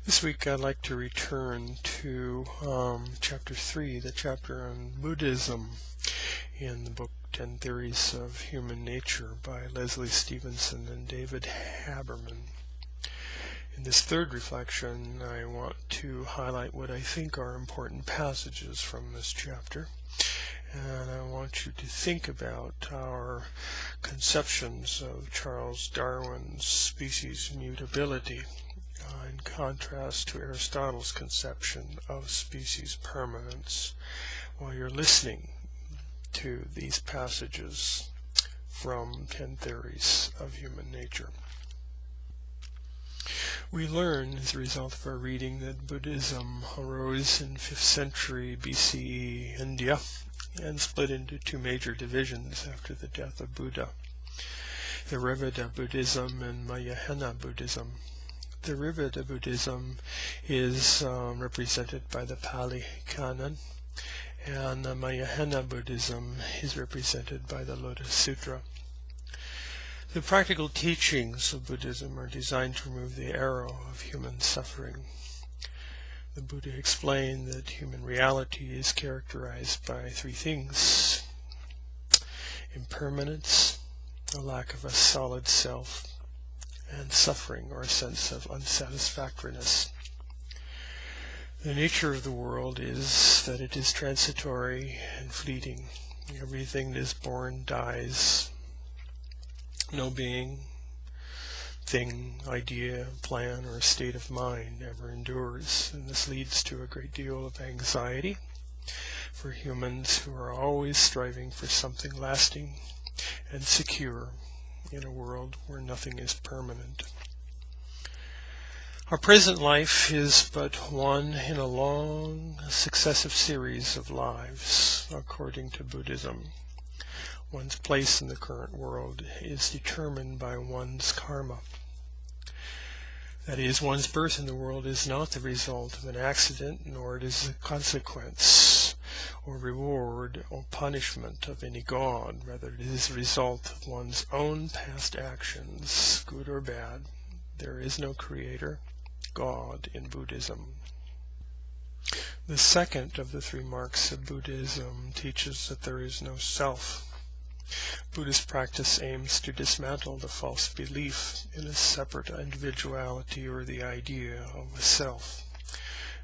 This week I'd like to return to Chapter 3, the chapter on Buddhism in the book 10 Theories of Human Nature by Leslie Stevenson and David Haberman. In this third reflection, I want to highlight what I think are important passages from this chapter, and I want you to think about our conceptions of Charles Darwin's species mutability in contrast to Aristotle's conception of species permanence while you're listening to these passages from 10 Theories of Human Nature. We learn as a result of our reading that Buddhism arose in 5th century BCE India and split into two major divisions after the death of Buddha: Theravada Buddhism and Mahayana Buddhism. Theravada Buddhism is represented by the Pali Canon, and Mahayana Buddhism is represented by the Lotus Sutra. The practical teachings of Buddhism are designed to remove the arrow of human suffering. The Buddha explained that human reality is characterized by three things: impermanence, a lack of a solid self, and suffering, or a sense of unsatisfactoriness. The nature of the world is that it is transitory and fleeting. Everything that is born dies. No being, thing, idea, plan, or state of mind ever endures, and this leads to a great deal of anxiety for humans who are always striving for something lasting and secure in a world where nothing is permanent. Our present life is but one in a long, successive series of lives. According to Buddhism, one's place in the current world is determined by one's karma. That is, one's birth in the world is not the result of an accident, nor it is a consequence or reward or punishment of any god. Rather, it is the result of one's own past actions, good or bad. There is no creator, God, in Buddhism. The second of the three marks of Buddhism teaches that there is no self. Buddhist practice aims to dismantle the false belief in a separate individuality or the idea of a self.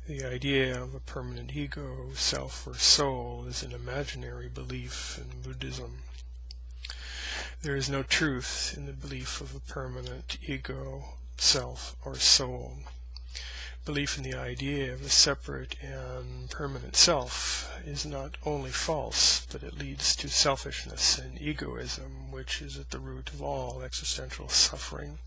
The idea of a permanent ego, self, or soul is an imaginary belief in Buddhism. There is no truth in the belief of a permanent ego, self, or soul. Belief in the idea of a separate and permanent self is not only false, but it leads to selfishness and egoism, which is at the root of all existential suffering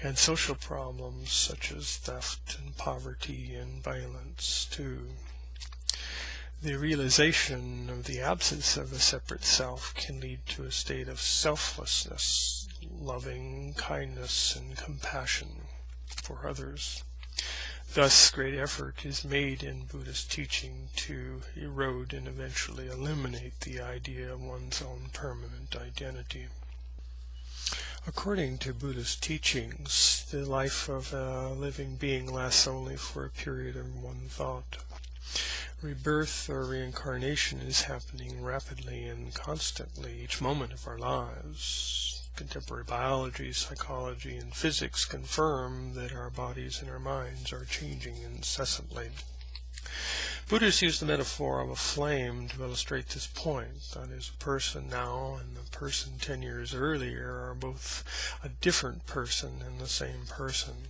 and social problems such as theft and poverty and violence too. The realization of the absence of a separate self can lead to a state of selflessness, loving kindness and compassion for others. Thus, great effort is made in Buddhist teaching to erode and eventually eliminate the idea of one's own permanent identity. According to Buddhist teachings, the life of a living being lasts only for a period of one thought. Rebirth or reincarnation is happening rapidly and constantly each moment of our lives. Contemporary biology, psychology, and physics confirm that our bodies and our minds are changing incessantly. Buddhists use the metaphor of a flame to illustrate this point. That is, a person now and the person 10 years earlier are both a different person and the same person.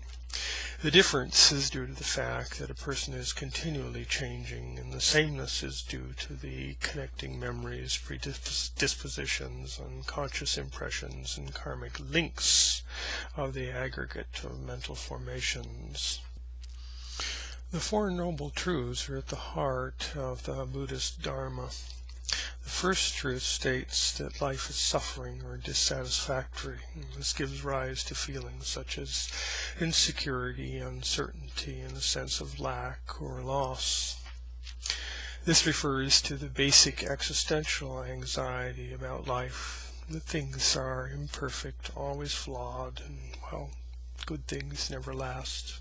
The difference is due to the fact that a person is continually changing, and the sameness is due to the connecting memories, predispositions, unconscious impressions, and karmic links of the aggregate of mental formations. The Four Noble Truths are at the heart of the Buddhist Dharma. The first truth states that life is suffering or dissatisfactory. This gives rise to feelings such as insecurity, uncertainty, and a sense of lack or loss. This refers to the basic existential anxiety about life, that things are imperfect, always flawed, and, well, good things never last.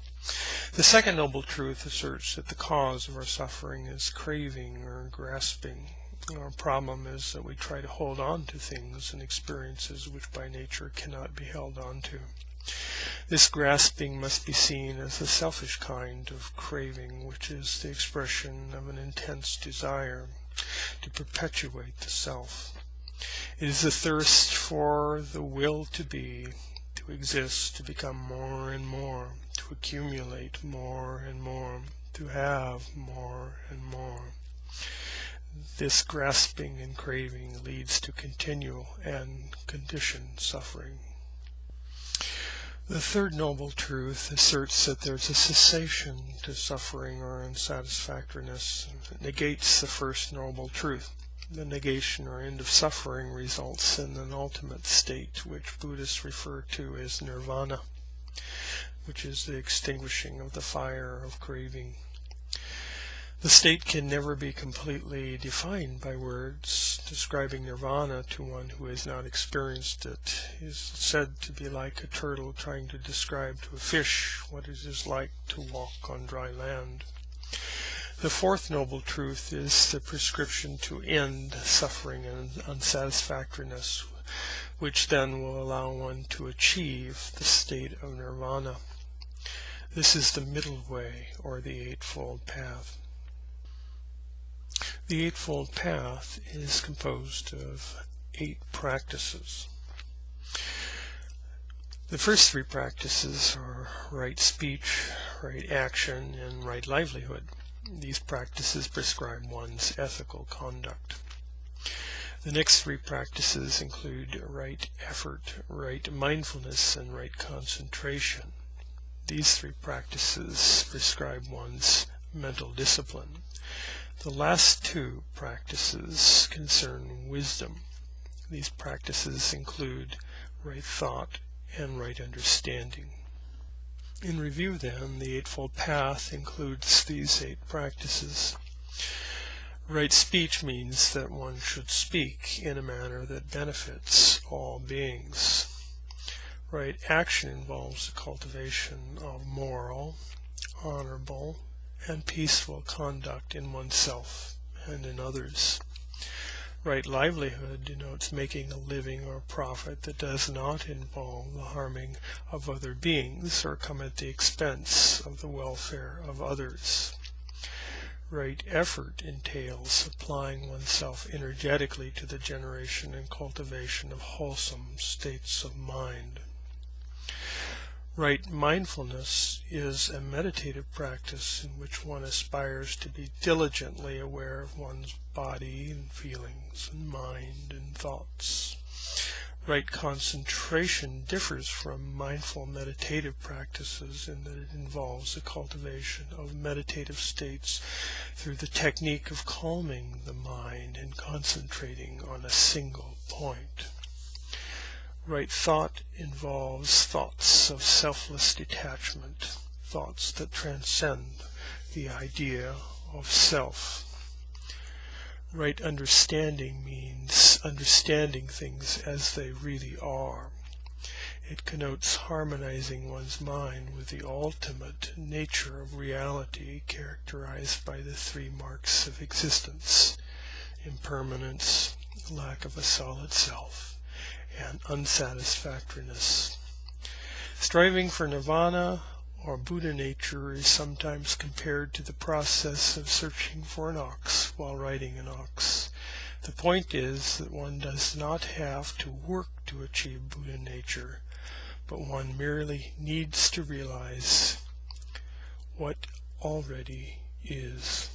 The second noble truth asserts that the cause of our suffering is craving or grasping. Our problem is that we try to hold on to things and experiences which by nature cannot be held on to. This grasping must be seen as a selfish kind of craving, which is the expression of an intense desire to perpetuate the self. It is a thirst for the will to be, to exist, to become more and more, to accumulate more and more, to have more and more. This grasping and craving leads to continual and conditioned suffering. The third noble truth asserts that there's a cessation to suffering or unsatisfactoriness. It negates the first noble truth. The negation or end of suffering results in an ultimate state which Buddhists refer to as Nirvana, which is the extinguishing of the fire of craving. The state can never be completely defined by words. Describing Nirvana to one who has not experienced it is said to be like a turtle trying to describe to a fish what it is like to walk on dry land. The fourth noble truth is the prescription to end suffering and unsatisfactoriness, which then will allow one to achieve the state of Nirvana. This is the middle way, or the eightfold path. The eightfold path is composed of 8 practices. The first 3 practices are right speech, right action, and right livelihood. These practices prescribe one's ethical conduct. The next 3 practices include right effort, right mindfulness, and right concentration. These 3 practices prescribe one's mental discipline. The last 2 practices concern wisdom. These practices include right thought and right understanding. In review, then, the Eightfold Path includes these 8 practices. Right speech means that one should speak in a manner that benefits all beings. Right action involves the cultivation of moral, honorable, and peaceful conduct in oneself and in others. Right livelihood denotes making a living or profit that does not involve the harming of other beings or come at the expense of the welfare of others. Right effort entails applying oneself energetically to the generation and cultivation of wholesome states of mind. Right mindfulness is a meditative practice in which one aspires to be diligently aware of one's body and feelings and mind and thoughts. Right concentration differs from mindful meditative practices in that it involves the cultivation of meditative states through the technique of calming the mind and concentrating on a single point. Right thought involves thoughts of selfless detachment, thoughts that transcend the idea of self. Right understanding means understanding things as they really are. It connotes harmonizing one's mind with the ultimate nature of reality, characterized by the 3 marks of existence: impermanence, lack of a solid self, and unsatisfactoriness. Striving for nirvana or Buddha nature is sometimes compared to the process of searching for an ox while riding an ox. The point is that one does not have to work to achieve Buddha nature, but one merely needs to realize what already is.